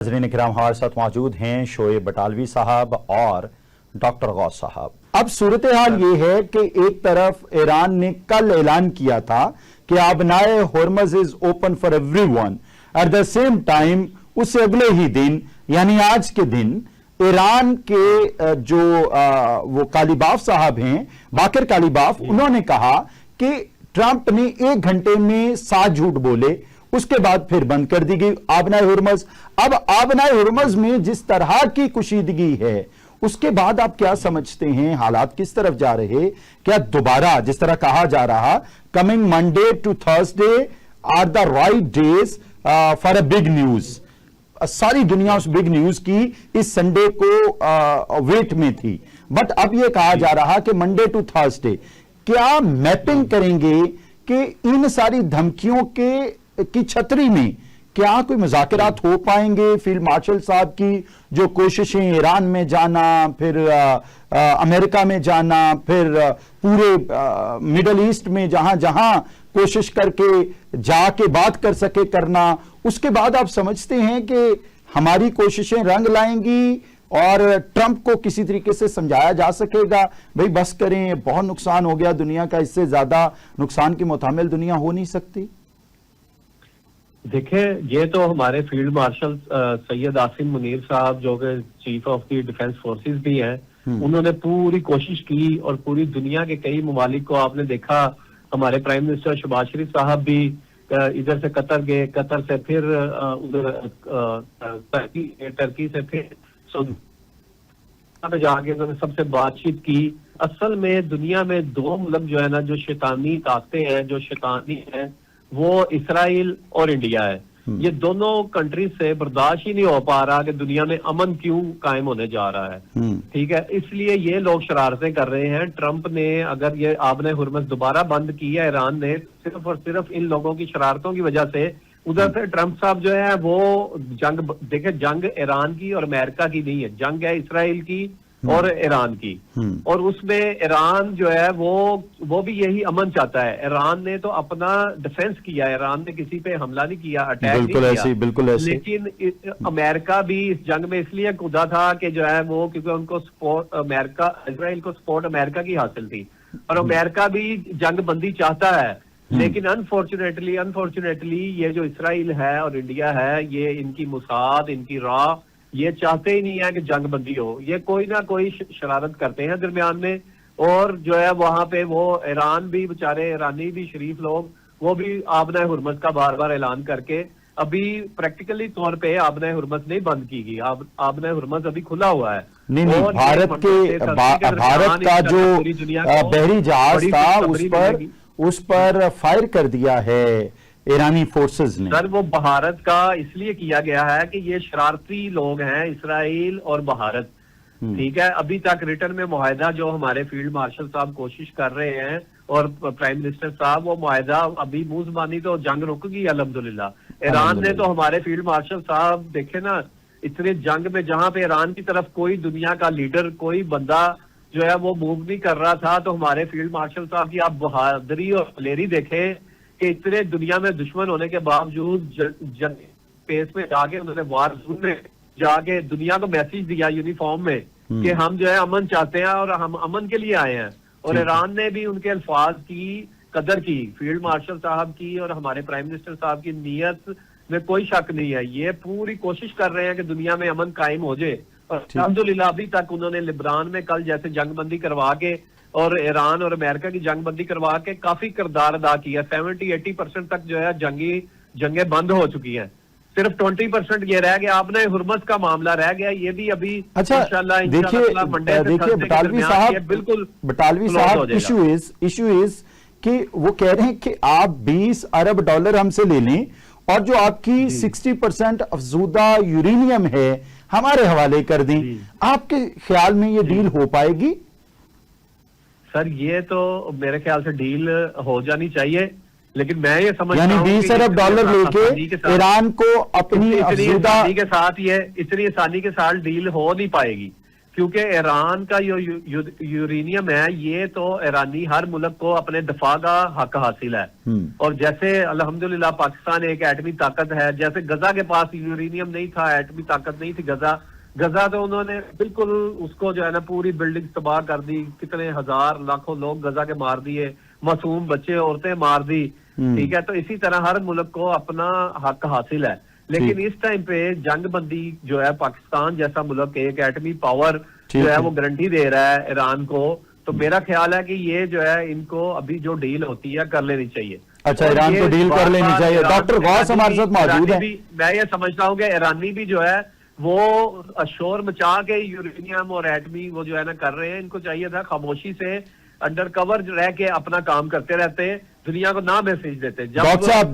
नाज़रीन इकराम, हमारे साथ मौजूद हैं शोएब बटालवी साहब और डॉक्टर गौस साहब। अब सूरत हाल ये है कि एक तरफ ईरान ने कल ऐलान किया था कि आबनाए Hormuz is open for everyone, at the same time उससे अगले ही दिन यानी आज के दिन ईरान के जो वो कालीबाफ साहब हैं, बाकर कालीबाफ, उन्होंने कहा कि ट्रंप ने 1 घंटे में 7 झूठ बोले, उसके बाद फिर बंद कर दी गई आबनाए हुर्मज। अब आबनाए हुर्मज में जिस तरह की कुशीदगी है, उसके बाद आप क्या समझते हैं हालात किस तरफ जा रहे? क्या दोबारा जिस तरह कहा जा रहा coming Monday to Thursday are the right days for a big news? सारी दुनिया उस बिग न्यूज की इस संडे को वेट में थी, बट अब यह कहा जा रहा कि मंडे टू थर्सडे। क्या मैपिंग करेंगे कि इन सारी धमकियों की छतरी में क्या कोई मुज़ाकरात हो पाएंगे? फील्ड मार्शल साहब की जो कोशिशें ईरान में जाना, फिर अमेरिका में जाना, फिर पूरे मिडल ईस्ट में जहां जहां कोशिश करके जाके बात कर सके करना, उसके बाद आप समझते हैं कि हमारी कोशिशें रंग लाएंगी और ट्रंप को किसी तरीके से समझाया जा सकेगा भाई बस करें, बहुत नुकसान हो गया दुनिया का, इससे ज्यादा नुकसान की मुतामिल दुनिया हो नहीं सकती? देखिए, ये तो हमारे फील्ड मार्शल सैयद आसिम मुनीर साहब, जो कि chief of the defence forces भी हैं, उन्होंने पूरी कोशिश की और पूरी दुनिया के कई ममालिक को आपने देखा। हमारे प्राइम मिनिस्टर शहबाज शरीफ साहब भी इधर से कतर गए, कतर से फिर उधर टर्की से फिर सऊदी जाके उन्होंने सबसे बातचीत की। असल में दुनिया में 2 मुल्क जो है ना, जो शैतानी ताकतें हैं, जो शैतानी है, वो इसराइल और इंडिया है। ये दोनों कंट्रीज से बर्दाश्त ही नहीं हो पा रहा कि दुनिया में अमन क्यों कायम होने जा रहा है। ठीक है, इसलिए ये लोग शरारतें कर रहे हैं। ट्रंप ने अगर ये आबने हुर्मज दोबारा बंद की है ईरान ने, सिर्फ और सिर्फ इन लोगों की शरारतों की वजह से। उधर से ट्रंप साहब जो है वो जंग, देखे, जंग ईरान की और अमेरिका की नहीं है, जंग है इसराइल की और ईरान की। और उसमें ईरान जो है वो भी यही अमन चाहता है। ईरान ने तो अपना डिफेंस किया, ईरान ने किसी पे हमला नहीं किया, अटैक नहीं किया, बिल्कुल ऐसे। लेकिन अमेरिका भी इस जंग में इसलिए कूदा था कि जो है वो, क्योंकि उनको सपोर्ट अमेरिका, इसराइल को सपोर्ट अमेरिका की हासिल थी और अमेरिका भी जंग बंदी चाहता है। लेकिन अनफॉर्चुनेटली ये जो इसराइल है और इंडिया है, ये इनकी मुसाद, इनकी राह, ये चाहते ही नहीं है कि जंग बंदी हो। ये कोई ना कोई शरारत करते हैं दरमियान में। और जो है वहां पे वो ईरान भी बेचारे, ईरानी भी शरीफ लोग, वो भी आबना हुर्मज का बार बार ऐलान करके अभी प्रैक्टिकली तौर पे आबना हुर्मज नहीं बंद की गई। आबना हुर्मज अभी खुला हुआ है। नहीं, भारत का जो बहरी जहाज था उस पर फायर कर दिया है ईरानी फोर्सेस ने। सर, वो भारत का इसलिए किया गया है कि ये शरारती लोग हैं, इसराइल और भारत। ठीक है, अभी तक रिटर्न में मुआहदा जो हमारे फील्ड मार्शल साहब कोशिश कर रहे हैं और प्राइम मिनिस्टर साहब, वो मुआहदा अभी मुंह ज़बानी तो जंग रुक गई अल्हम्दुलिल्लाह। ईरान ने तो हमारे फील्ड मार्शल साहब देखे ना, इतने जंग में जहां पे ईरान की तरफ कोई दुनिया का लीडर, कोई बंदा जो है वो मूव नहीं कर रहा था, तो हमारे फील्ड मार्शल साहब की आप बहादुरी और दलेरी देखें कि इतने दुनिया में दुश्मन होने के बावजूद जंग स्पेस में जाके उन्होंने वार जोन में जाके दुनिया को मैसेज दिया यूनिफॉर्म में कि हम जो है अमन चाहते हैं और हम अमन के लिए आए हैं। और ईरान ने भी उनके अल्फाज की कदर की, फील्ड मार्शल साहब की और हमारे प्राइम मिनिस्टर साहब की नीयत में कोई शक नहीं है। ये पूरी कोशिश कर रहे हैं कि दुनिया में अमन कायम हो जाए। और अल्हम्दुलिल्लाह अभी तक उन्होंने लिब्रान में कल जैसे जंगबंदी करवा के और ईरान और अमेरिका की जंगबंदी करवा के काफी किरदार अदा किया। 70-80% तक जो है जंगें बंद हो चुकी हैं। सिर्फ 20% ये रह गया, आपने हुर्मज का मामला रह गया, ये भी अभी इंशाल्लाह देखिए बटालवी साहब इशू इज कि वो कह रहे हैं कि आप 20 अरब डॉलर हमसे ले लें और जो आपकी 60% अफजूदा यूरेनियम है हमारे हवाले कर दें। आपके ख्याल में ये डील हो पाएगी? सर, ये तो मेरे ख्याल से डील हो जानी चाहिए, लेकिन मैं ये समझता हूं, यानी 20 अरब डॉलर लेके ईरान को अपनी इतनी आसानी के साथ डील हो नहीं पाएगी। क्योंकि ईरान का जो यूरेनियम है, ये तो ईरानी हर मुल्क को अपने दफा का हक हासिल है। और जैसे अल्हम्दुलिल्लाह पाकिस्तान एक एटमी ताकत है, जैसे गजा के पास यूरेनियम नहीं था, एटमी ताकत नहीं थी गजा तो उन्होंने बिल्कुल उसको जो है ना पूरी बिल्डिंग तबाह कर दी, कितने हजार लाखों लोग गजा के मार दिए, मासूम बच्चे औरतें मार दी। ठीक है, तो इसी तरह हर मुल्क को अपना हक हासिल है। लेकिन इस टाइम पे जंग बंदी जो है, पाकिस्तान जैसा मुल्क एक एटमी पावर जो है वो गारंटी दे रहा है ईरान को, तो मेरा ख्याल है कि ये जो है इनको अभी जो डील होती है कर लेनी चाहिए। अच्छा, ईरान को डील कर लेनी चाहिए। डॉक्टर गौस हमारे साथ मौजूद है। मैं ये समझता हूँ कि ईरानी भी जो है वो शोर मचा के यूरेनियम और एटमी वो जो है ना कर रहे हैं। इनको चाहिए था खामोशी से अंडर कवर रह के अपना काम करते रहते, दुनिया को ना मैसेज देते। डॉक्टर साहब